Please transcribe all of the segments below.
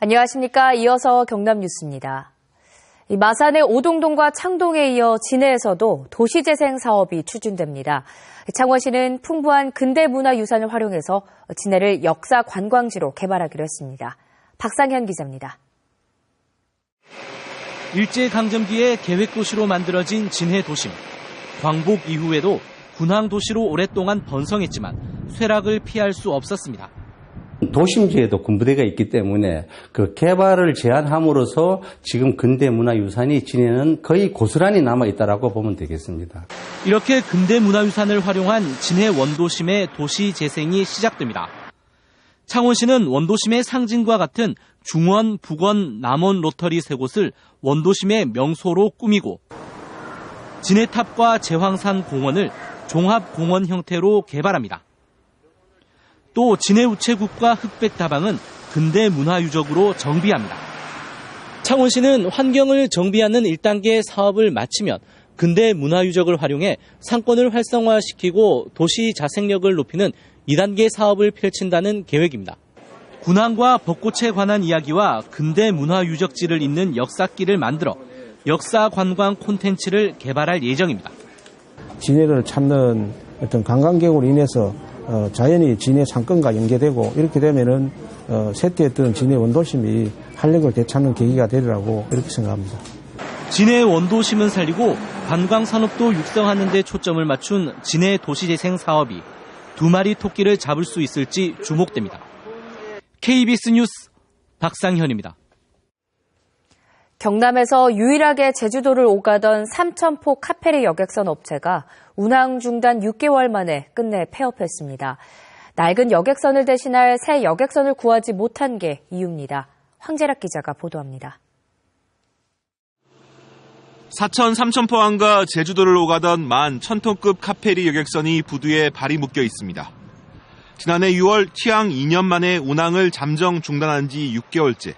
안녕하십니까. 이어서 경남 뉴스입니다. 마산의 오동동과 창동에 이어 진해에서도 도시재생 사업이 추진됩니다. 창원시는 풍부한 근대문화유산을 활용해서 진해를 역사 관광지로 개발하기로 했습니다. 박상현 기자입니다. 일제강점기에 계획도시로 만들어진 진해 도심. 광복 이후에도 군항도시로 오랫동안 번성했지만 쇠락을 피할 수 없었습니다. 도심지에도 군부대가 있기 때문에 그 개발을 제한함으로써 지금 근대문화유산이 진해는 거의 고스란히 남아있다라고 보면 되겠습니다. 이렇게 근대문화유산을 활용한 진해 원도심의 도시재생이 시작됩니다. 창원시는 원도심의 상징과 같은 중원, 북원, 남원 로터리 세 곳을 원도심의 명소로 꾸미고 진해탑과 제황산 공원을 종합공원 형태로 개발합니다. 또 진해우체국과 흑백다방은 근대문화유적으로 정비합니다. 창원시는 환경을 정비하는 1단계 사업을 마치면 근대문화유적을 활용해 상권을 활성화시키고 도시 자생력을 높이는 2단계 사업을 펼친다는 계획입니다. 군항과 벚꽃에 관한 이야기와 근대문화유적지를 잇는 역사길을 만들어 역사관광 콘텐츠를 개발할 예정입니다. 진해를 찾는 어떤 관광객으로 인해서 자연히 진해 상권과 연계되고 이렇게 되면은 쇠퇴했던 진해 원도심이 활력을 되찾는 계기가 되리라고 이렇게 생각합니다. 진해 원도심은 살리고 관광산업도 육성하는 데 초점을 맞춘 진해 도시재생 사업이 2마리 토끼를 잡을 수 있을지 주목됩니다. KBS 뉴스 박상현입니다. 경남에서 유일하게 제주도를 오가던 삼천포 카페리 여객선 업체가 운항 중단 6개월 만에 끝내 폐업했습니다. 낡은 여객선을 대신할 새 여객선을 구하지 못한 게 이유입니다. 황재락 기자가 보도합니다. 사천 삼천포항과 제주도를 오가던 11,000톤급 카페리 여객선이 부두에 발이 묶여 있습니다. 지난해 6월 취항 2년 만에 운항을 잠정 중단한 지 6개월째.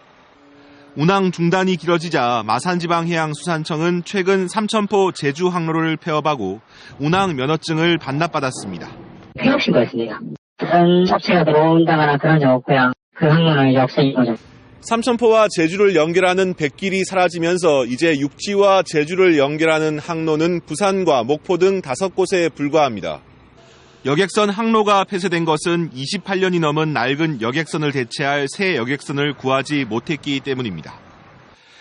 운항 중단이 길어지자 마산지방해양수산청은 최근 삼천포 제주 항로를 폐업하고 운항 면허증을 반납받았습니다. 폐업신고했습니다. 다른 업체가 들어온다거나 그런 적 없고요. 그 항로는 역세인 거죠. 삼천포와 제주를 연결하는 뱃길이 사라지면서 이제 육지와 제주를 연결하는 항로는 부산과 목포 등 5곳에 불과합니다. 여객선 항로가 폐쇄된 것은 28년이 넘은 낡은 여객선을 대체할 새 여객선을 구하지 못했기 때문입니다.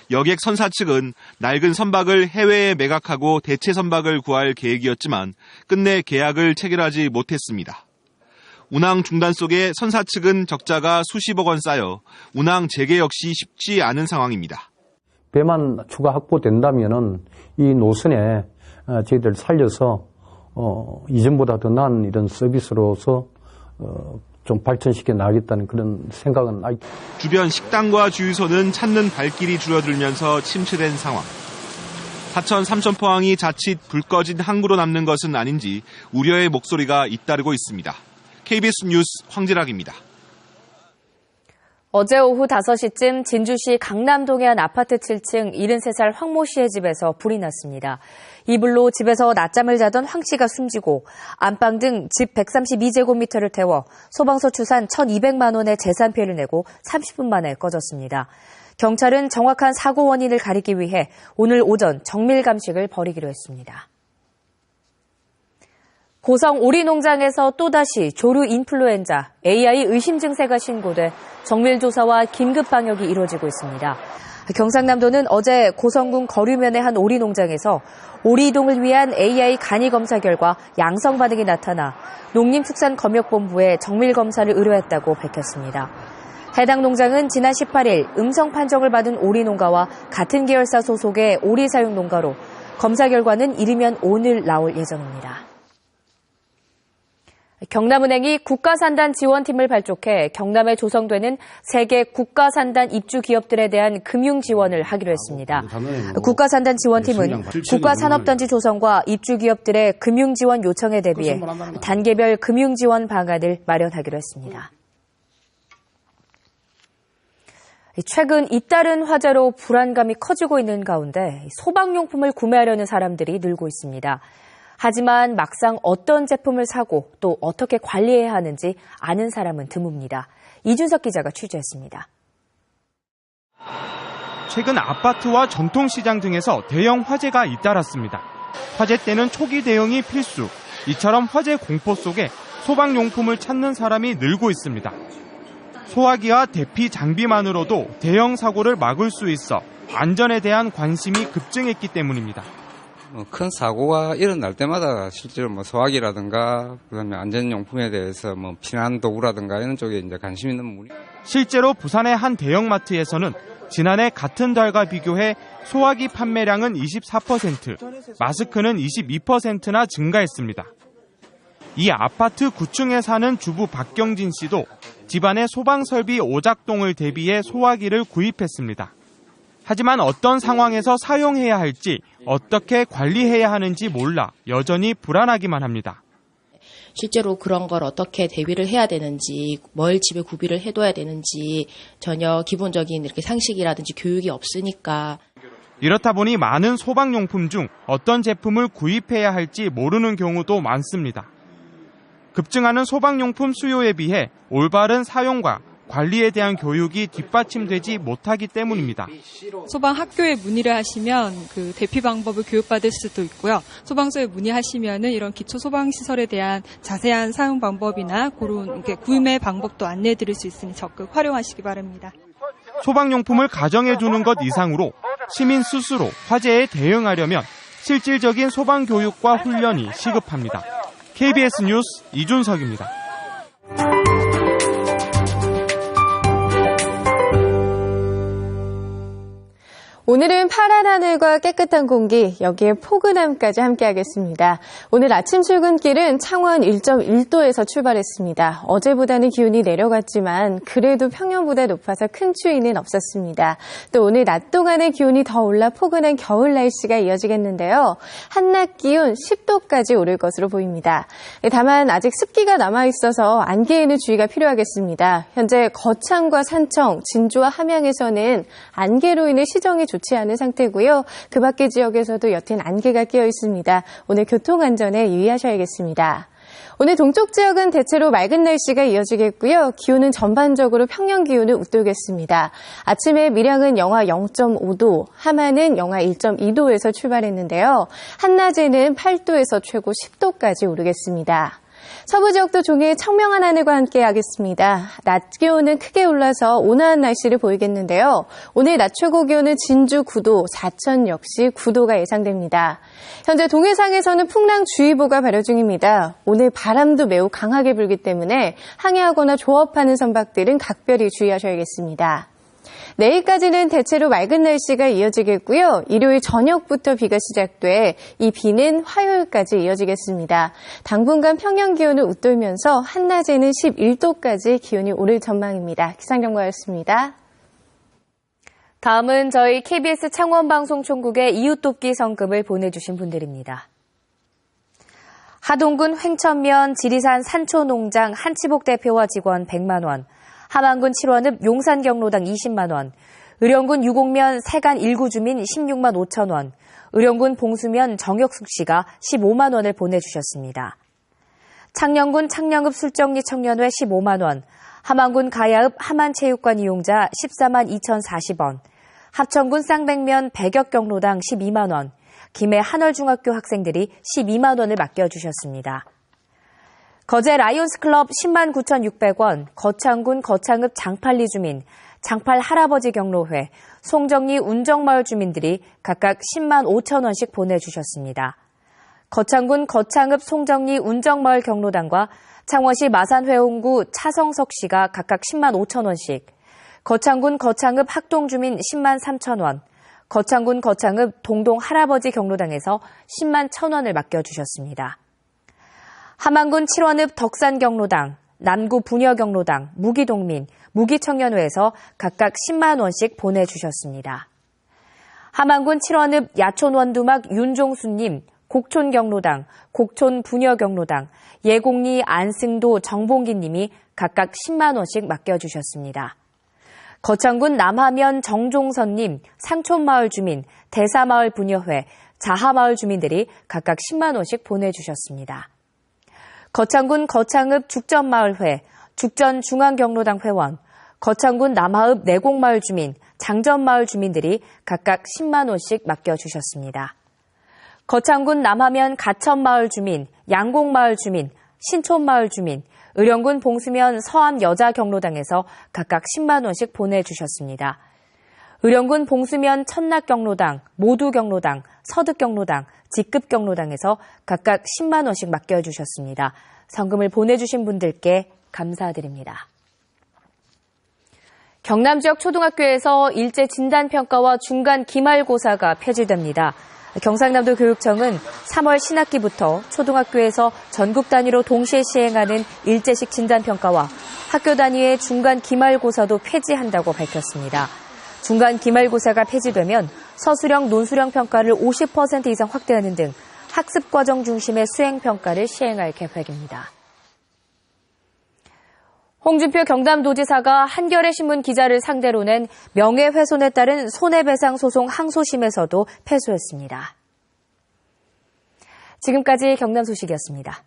여객선사 측은 낡은 선박을 해외에 매각하고 대체 선박을 구할 계획이었지만 끝내 계약을 체결하지 못했습니다. 운항 중단 속에 선사 측은 적자가 수십억 원 쌓여 운항 재개 역시 쉽지 않은 상황입니다. 배만 추가 확보된다면은 이 노선에 저희들 살려서 이전보다 더 나은 이런 서비스로서 좀 발전시켜 나가겠다는 그런 생각은 주변 식당과 주유소는 찾는 발길이 줄어들면서 침체된 상황. 사천 삼천포항이 자칫 불 꺼진 항구로 남는 것은 아닌지 우려의 목소리가 잇따르고 있습니다. KBS 뉴스 황재락입니다. 어제 오후 5시쯤 진주시 강남동의 한 아파트 7층 73살 황 모 씨의 집에서 불이 났습니다. 이 불로 집에서 낮잠을 자던 황 씨가 숨지고 안방 등 집 132제곱미터를 태워 소방서 추산 1,200만 원의 재산 피해를 내고 30분 만에 꺼졌습니다. 경찰은 정확한 사고 원인을 가리기 위해 오늘 오전 정밀 감식을 벌이기로 했습니다. 고성 오리농장에서 또다시 조류 인플루엔자 AI 의심 증세가 신고돼 정밀 조사와 긴급 방역이 이루어지고 있습니다. 경상남도는 어제 고성군 거류면의 한 오리농장에서 오리 이동을 위한 AI 간이 검사 결과 양성 반응이 나타나 농림축산검역본부에 정밀 검사를 의뢰했다고 밝혔습니다. 해당 농장은 지난 18일 음성 판정을 받은 오리 농가와 같은 계열사 소속의 오리 사육 농가로 검사 결과는 이르면 오늘 나올 예정입니다. 경남은행이 국가산단 지원팀을 발족해 경남에 조성되는 세계 국가산단 입주 기업들에 대한 금융 지원을 하기로 했습니다. 국가산단 지원팀은 국가산업단지 조성과 입주 기업들의 금융 지원 요청에 대비해 단계별 금융 지원 방안을 마련하기로 했습니다. 최근 잇따른 화재로 불안감이 커지고 있는 가운데 소방용품을 구매하려는 사람들이 늘고 있습니다. 하지만 막상 어떤 제품을 사고 또 어떻게 관리해야 하는지 아는 사람은 드뭅니다. 이준석 기자가 취재했습니다. 최근 아파트와 전통시장 등에서 대형 화재가 잇따랐습니다. 화재 때는 초기 대응이 필수. 이처럼 화재 공포 속에 소방용품을 찾는 사람이 늘고 있습니다. 소화기와 대피 장비만으로도 대형 사고를 막을 수 있어 안전에 대한 관심이 급증했기 때문입니다. 큰 사고가 일어날 때마다 실제로 소화기라든가 그다음에 안전용품에 대해서 피난 도구라든가 이런 쪽에 이제 관심 있는 분이. 실제로 부산의 한 대형마트에서는 지난해 같은 달과 비교해 소화기 판매량은 24%, 마스크는 22%나 증가했습니다. 이 아파트 9층에 사는 주부 박경진 씨도 집안의 소방설비 오작동을 대비해 소화기를 구입했습니다. 하지만 어떤 상황에서 사용해야 할지, 어떻게 관리해야 하는지 몰라 여전히 불안하기만 합니다. 실제로 그런 걸 어떻게 대비를 해야 되는지, 뭘 집에 구비를 해둬야 되는지 전혀 기본적인 이렇게 상식이라든지 교육이 없으니까. 이렇다 보니 많은 소방용품 중 어떤 제품을 구입해야 할지 모르는 경우도 많습니다. 급증하는 소방용품 수요에 비해 올바른 사용과 관리에 대한 교육이 뒷받침되지 못하기 때문입니다. 소방학교에 문의를 하시면 그 대피 방법을 교육받을 수도 있고요. 소방서에 문의하시면은 이런 기초 소방시설에 대한 자세한 사용 방법이나 그런 구매 방법도 안내해 드릴 수 있으니 적극 활용하시기 바랍니다. 소방용품을 가정에 두는 것 이상으로 시민 스스로 화재에 대응하려면 실질적인 소방교육과 훈련이 시급합니다. KBS 뉴스 이준석입니다. 오늘은 파란 하늘과 깨끗한 공기, 여기에 포근함까지 함께하겠습니다. 오늘 아침 출근길은 창원 1.1도에서 출발했습니다. 어제보다는 기온이 내려갔지만 그래도 평년보다 높아서 큰 추위는 없었습니다. 또 오늘 낮 동안의 기온이 더 올라 포근한 겨울 날씨가 이어지겠는데요. 한낮 기온 10도까지 오를 것으로 보입니다. 다만 아직 습기가 남아있어서 안개에는 주의가 필요하겠습니다. 현재 거창과 산청, 진주와 함양에서는 안개로 인해 시정이 좋지 않은 상태고요. 그 밖의 지역에서도 옅은 안개가 끼어 있습니다. 오늘 교통안전에 유의하셔야겠습니다. 오늘 동쪽 지역은 대체로 맑은 날씨가 이어지겠고요. 기온은 전반적으로 평년 기온을 웃돌겠습니다. 아침에 밀양은 영하 0.5도, 함안은 영하 1.2도에서 출발했는데요. 한낮에는 8도에서 최고 10도까지 오르겠습니다. 서부 지역도 종일 청명한 하늘과 함께하겠습니다. 낮 기온은 크게 올라서 온화한 날씨를 보이겠는데요. 오늘 낮 최고 기온은 진주 9도, 사천 역시 9도가 예상됩니다. 현재 동해상에서는 풍랑주의보가 발효 중입니다. 오늘 바람도 매우 강하게 불기 때문에 항해하거나 조업하는 선박들은 각별히 주의하셔야겠습니다. 내일까지는 대체로 맑은 날씨가 이어지겠고요. 일요일 저녁부터 비가 시작돼 이 비는 화요일까지 이어지겠습니다. 당분간 평년 기온을 웃돌면서 한낮에는 11도까지 기온이 오를 전망입니다. 기상경보였습니다. 다음은 저희 KBS 창원방송총국의 이웃돕기 성금을 보내주신 분들입니다. 하동군 횡천면 지리산 산초농장 한치복 대표와 직원 100만 원, 함안군 7원읍 용산경로당 20만 원, 의령군 유곡면 세간 1구 주민 16만 5천 원, 의령군 봉수면 정혁숙 씨가 15만 원을 보내주셨습니다. 창녕군 창녕읍 술정리 청년회 15만 원, 함안군 가야읍 함안체육관 이용자 14만 2,040원, 합천군 쌍백면 백역경로당 12만 원, 김해 한월중학교 학생들이 12만 원을 맡겨주셨습니다. 거제 라이온스클럽 10만 9,600원, 거창군 거창읍 장팔리 주민, 장팔 할아버지 경로회, 송정리 운정마을 주민들이 각각 10만 5천 원씩 보내주셨습니다. 거창군 거창읍 송정리 운정마을 경로당과 창원시 마산회원구 차성석 씨가 각각 10만 5천 원씩, 거창군 거창읍 학동 주민 10만 3천 원, 거창군 거창읍 동동 할아버지 경로당에서 10만 1천 원을 맡겨주셨습니다. 함안군 7원읍 덕산경로당, 남구 부녀경로당, 무기동민, 무기청년회에서 각각 10만 원씩 보내주셨습니다. 함안군 7원읍 야촌원두막 윤종수님, 곡촌경로당, 곡촌부녀경로당, 예곡리 안승도 정봉기님이 각각 10만 원씩 맡겨주셨습니다. 거창군 남하면 정종선님, 상촌마을 주민, 대사마을 부녀회, 자하마을 주민들이 각각 10만 원씩 보내주셨습니다. 거창군 거창읍 죽전마을회, 죽전중앙경로당 회원, 거창군 남하읍 내곡마을 주민, 장전마을 주민들이 각각 10만 원씩 맡겨주셨습니다. 거창군 남하면 가천마을 주민, 양곡마을 주민, 신촌마을 주민, 의령군 봉수면 서암 여자경로당에서 각각 10만 원씩 보내주셨습니다. 의령군 봉수면 천락경로당, 모두경로당, 서득경로당, 직급경로당에서 각각 10만 원씩 맡겨주셨습니다. 성금을 보내주신 분들께 감사드립니다. 경남 지역 초등학교에서 일제 진단평가와 중간 기말고사가 폐지됩니다. 경상남도 교육청은 3월 신학기부터 초등학교에서 전국 단위로 동시에 시행하는 일제식 진단평가와 학교 단위의 중간 기말고사도 폐지한다고 밝혔습니다. 중간 기말고사가 폐지되면 서술형, 논술형 평가를 50% 이상 확대하는 등 학습과정 중심의 수행평가를 시행할 계획입니다. 홍준표 경남도지사가 한겨레신문 기자를 상대로 낸 명예훼손에 따른 손해배상 소송 항소심에서도 패소했습니다. 지금까지 경남 소식이었습니다.